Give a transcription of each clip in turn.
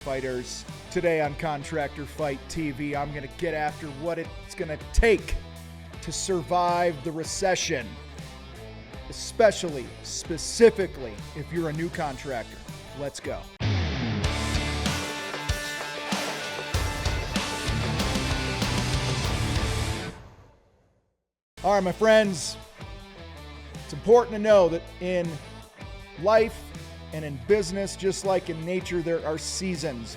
Fighters. Today on Contractor Fight TV, I'm going to get after what it's going to take to survive the recession, specifically, if you're a new contractor. Let's go. All right, my friends, it's important to know that in life and in business, just like in nature, there are seasons.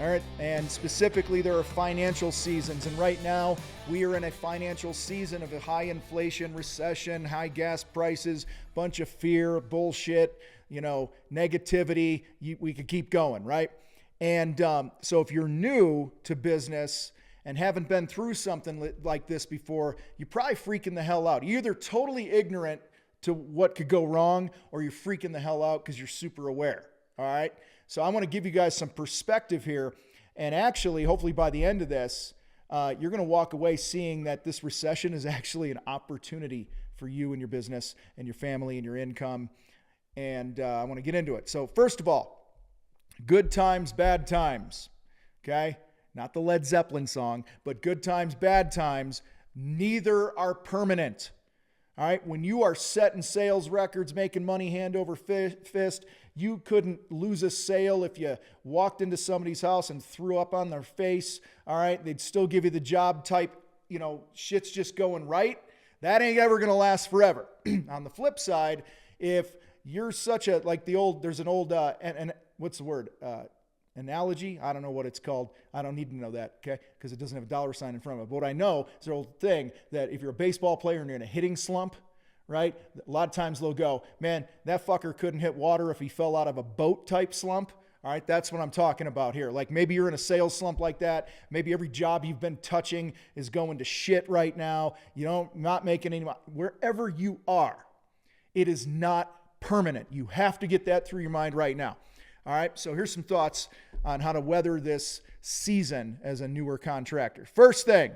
All right. And specifically, there are financial seasons. And right now, we are in a financial season of a high inflation, recession, high gas prices, bunch of fear, bullshit, negativity. We could keep going, right? And so if you're new to business and haven't been through something like this before, you're probably freaking the hell out. You're either totally ignorant to what could go wrong, or you're freaking the hell out because you're super aware. All right. So I want to give you guys some perspective here. And actually, hopefully by the end of this, you're going to walk away seeing that this recession is actually an opportunity for you and your business and your family and your income. And I want to get into it. So first of all, good times, bad times. Okay. Not the Led Zeppelin song, but good times, bad times. Neither are permanent. All right, when you are setting sales records, making money hand over fist, you couldn't lose a sale if you walked into somebody's house and threw up on their face. All right, they'd still give you the job type, shit's just going right. That ain't ever going to last forever. On the flip side, if you're there's an old, what's the word? Analogy? I don't know what it's called. I don't need to know that, okay? Because it doesn't have a dollar sign in front of it. But what I know is an old thing that if you're a baseball player and you're in a hitting slump, right? A lot of times they'll go, man, that fucker couldn't hit water if he fell out of a boat type slump. All right, that's what I'm talking about here. Like maybe you're in a sales slump like that. Maybe every job you've been touching is going to shit right now. Not making any money. Wherever you are, it is not permanent. You have to get that through your mind right now. All right, so here's some thoughts on how to weather this season as a newer contractor. First thing,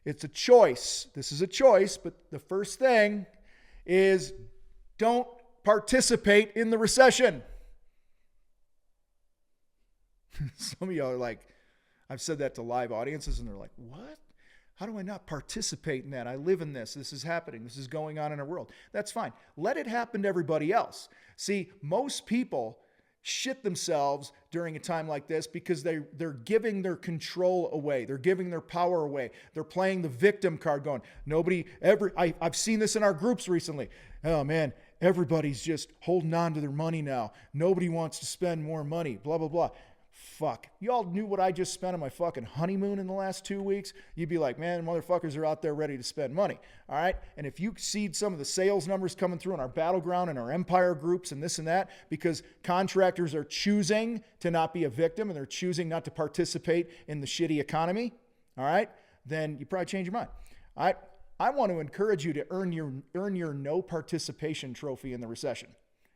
it's a choice. This is a choice, but the first thing is don't participate in the recession. Some of y'all are like, I've said that to live audiences and they're like, what? How do I not participate in that? I live in this. This is happening. This is going on in our world. That's fine. Let it happen to everybody else. See, most people shit themselves during a time like this because they're giving their control away. They're giving their power away. They're playing the victim card going, I've seen this in our groups recently. Oh man, everybody's just holding on to their money now. Nobody wants to spend more money, blah, blah, blah. Fuck. Y'all knew what I just spent on my fucking honeymoon in the last 2 weeks? You'd be like, man, motherfuckers are out there ready to spend money. All right. And if you see some of the sales numbers coming through in our battleground and our empire groups and this and that, because contractors are choosing to not be a victim and they're choosing not to participate in the shitty economy. All right. Then you probably change your mind. All right. I want to encourage you to earn your no participation trophy in the recession.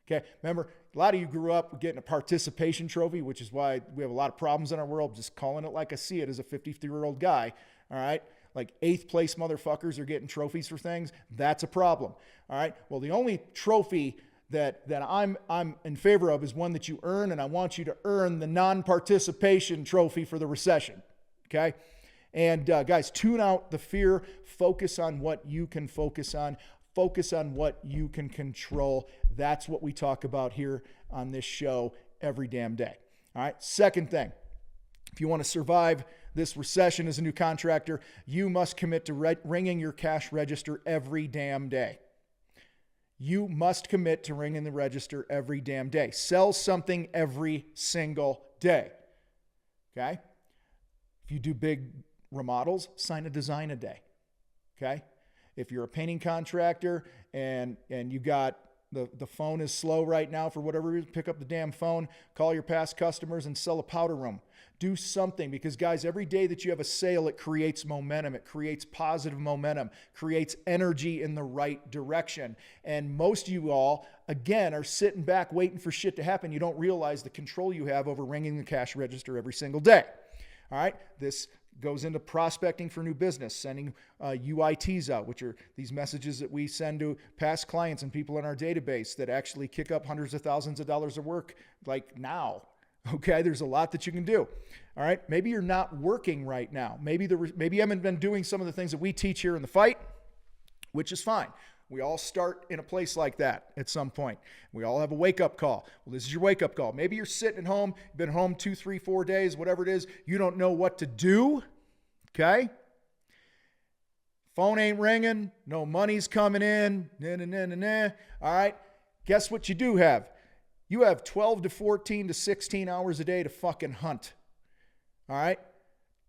Okay, remember, a lot of you grew up getting a participation trophy, which is why we have a lot of problems in our world, just calling it like I see it as a 53-year-old guy, all right? Like 8th place motherfuckers are getting trophies for things. That's a problem, all right? Well, the only trophy that I'm in favor of is one that you earn, and I want you to earn the non-participation trophy for the recession, okay? And guys, tune out the fear. Focus on what you can focus on. Focus on what you can control. That's what we talk about here on this show every damn day. All right. Second thing, if you want to survive this recession as a new contractor, you must commit to ringing your cash register every damn day. You must commit to ringing the register every damn day. Sell something every single day. Okay. If you do big remodels, sign a design a day. Okay. If you're a painting contractor and you got the phone is slow right now for whatever reason, pick up the damn phone, call your past customers and sell a powder room. Do something because guys, every day that you have a sale, it creates momentum. It creates positive momentum, creates energy in the right direction. And most of you all, again, are sitting back waiting for shit to happen. You don't realize the control you have over ringing the cash register every single day. All right. This goes into prospecting for new business, sending UITs out, which are these messages that we send to past clients and people in our database that actually kick up hundreds of thousands of dollars of work like now. Okay, there's a lot that you can do. All right, maybe you're not working right now. Maybe you haven't been doing some of the things that we teach here in the fight, which is fine. We all start in a place like that at some point. We all have a wake-up call. Well, this is your wake-up call. Maybe you're sitting at home, you've been home 2, 3, 4 days, whatever it is. You don't know what to do, okay? Phone ain't ringing. No money's coming in. All right, guess what you do have? You have 12 to 14 to 16 hours a day to fucking hunt, all right?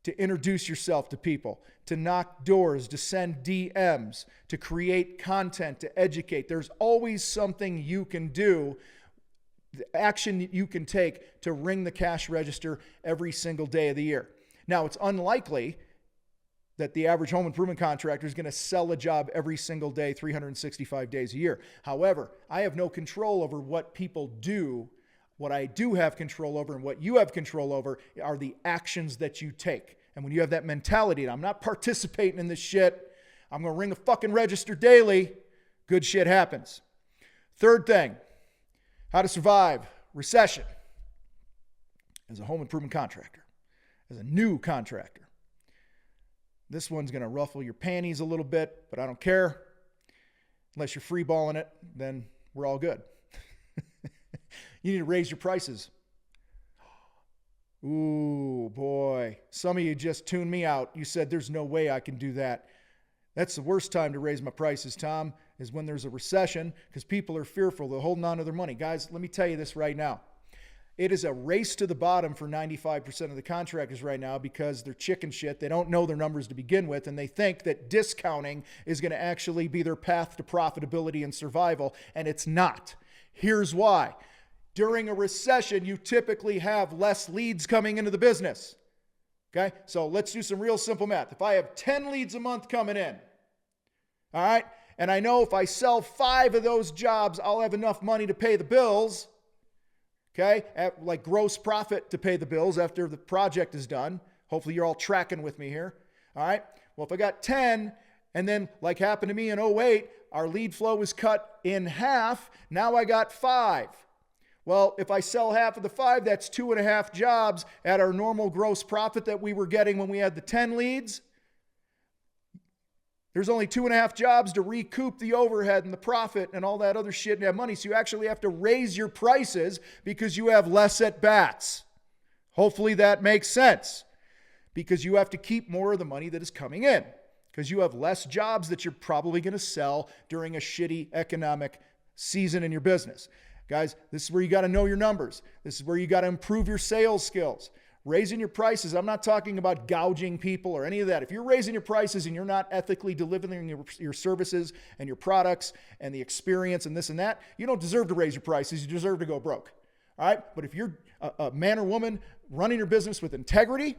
To introduce yourself to people, to knock doors, to send DMs, to create content, to educate. There's always something you can do, the action you can take to ring the cash register every single day of the year. Now, it's unlikely that the average home improvement contractor is going to sell a job every single day, 365 days a year. However, I have no control over what people do. What I do have control over and what you have control over are the actions that you take. And when you have that mentality, and I'm not participating in this shit, I'm going to ring a fucking register daily, good shit happens. Third thing, how to survive recession as a home improvement contractor, as a new contractor. This one's going to ruffle your panties a little bit, but I don't care. Unless you're freeballing it, then we're all good. You need to raise your prices. Ooh, boy. Some of you just tuned me out. You said there's no way I can do that. That's the worst time to raise my prices, Tom, is when there's a recession because people are fearful. They're holding on to their money. Guys, let me tell you this right now. It is a race to the bottom for 95% of the contractors right now because they're chicken shit. They don't know their numbers to begin with, and they think that discounting is going to actually be their path to profitability and survival, and it's not. Here's why. During a recession, you typically have less leads coming into the business. Okay? So let's do some real simple math. If I have 10 leads a month coming in, all right, and I know if I sell 5 of those jobs, I'll have enough money to pay the bills, okay, like gross profit to pay the bills after the project is done. Hopefully you're all tracking with me here. All right? Well, if I got 10, and then like happened to me in 2008, our lead flow was cut in half. Now I got 5. Well, if I sell half of the 5, that's 2.5 jobs at our normal gross profit that we were getting when we had the 10 leads. There's only 2.5 jobs to recoup the overhead and the profit and all that other shit and have money. So you actually have to raise your prices because you have less at bats. Hopefully that makes sense. Because you have to keep more of the money that is coming in. Because you have less jobs that you're probably going to sell during a shitty economic season in your business. Guys, this is where you got to know your numbers. This is where you got to improve your sales skills. Raising your prices, I'm not talking about gouging people or any of that. If you're raising your prices and you're not ethically delivering your services and your products and the experience and this and that, you don't deserve to raise your prices. You deserve to go broke. All right? But if you're a man or woman running your business with integrity,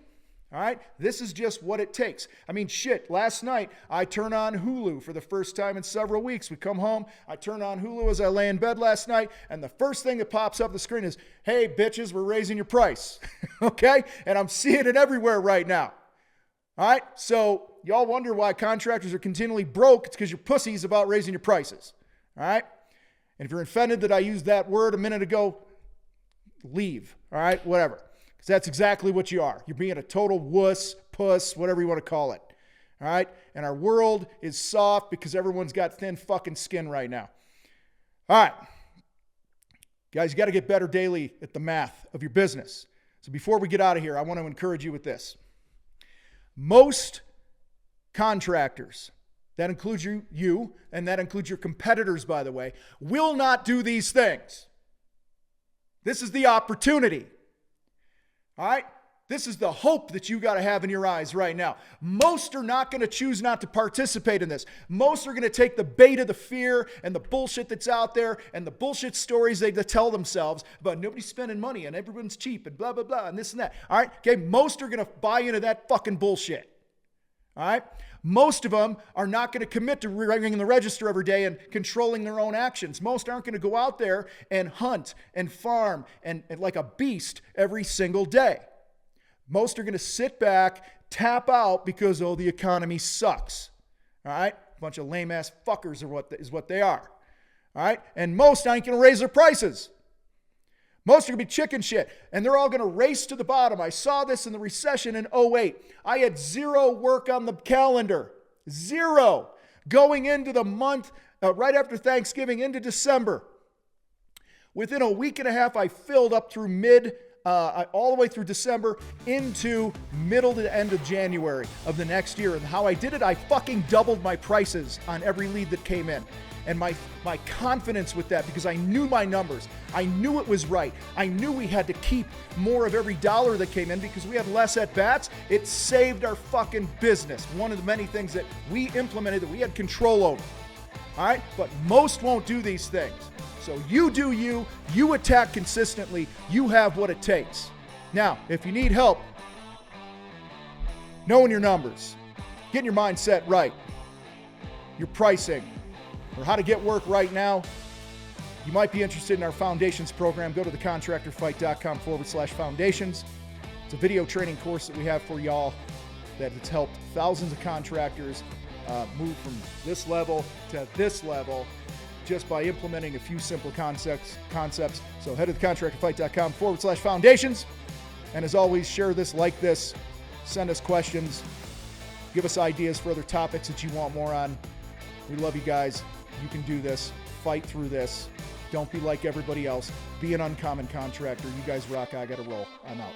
all right, this is just what it takes. I mean, shit, last night I turned on Hulu for the first time in several weeks. We come home, I turn on Hulu as I lay in bed last night, and the first thing that pops up the screen is, hey, bitches, we're raising your price. Okay? And I'm seeing it everywhere right now. All right? So y'all wonder why contractors are continually broke. It's because you're pussies about raising your prices. All right? And if you're offended that I used that word a minute ago, leave. All right? Whatever. Because that's exactly what you are. You're being a total wuss, puss, whatever you want to call it. All right? And our world is soft because everyone's got thin fucking skin right now. All right. Guys, you got to get better daily at the math of your business. So before we get out of here, I want to encourage you with this. Most contractors, that includes you, and that includes your competitors, by the way, will not do these things. This is the opportunity. All right? This is the hope that you got to have in your eyes right now. Most are not going to choose not to participate in this. Most are going to take the bait of the fear and the bullshit that's out there and the bullshit stories they tell themselves about nobody's spending money and everyone's cheap and blah, blah, blah, and this and that. All right? Okay, most are going to buy into that fucking bullshit. All right? Most of them are not going to commit to ringing the register every day and controlling their own actions. Most aren't going to go out there and hunt and farm and like a beast every single day. Most are going to sit back, tap out because, oh, the economy sucks. All right? A bunch of lame-ass fuckers is what they are. All right? And most ain't going to raise their prices. Most are going to be chicken shit, and they're all going to race to the bottom. I saw this in the recession in 2008. I had 0 work on the calendar. 0. Going into the month, right after Thanksgiving, into December. Within a week and a half, I filled up through all the way through December into middle to the end of January of the next year. And how I did it, I fucking doubled my prices on every lead that came in. And my confidence with that, because I knew my numbers. I knew it was right. I knew we had to keep more of every dollar that came in because we had less at-bats. It saved our fucking business. One of the many things that we implemented that we had control over. All right? But most won't do these things. So you do you. You attack consistently. You have what it takes. Now, if you need help knowing your numbers, getting your mindset right, your pricing, or how to get work right now, you might be interested in our Foundations program. Go to thecontractorfight.com/foundations. It's a video training course that we have for y'all that has helped thousands of contractors move from this level to this level just by implementing a few simple concepts. So head to thecontractorfight.com/foundations. And as always, share this, like this, send us questions, give us ideas for other topics that you want more on. We love you guys. You can do this. Fight through this. Don't be like everybody else. Be an uncommon contractor. You guys rock. I got to roll. I'm out.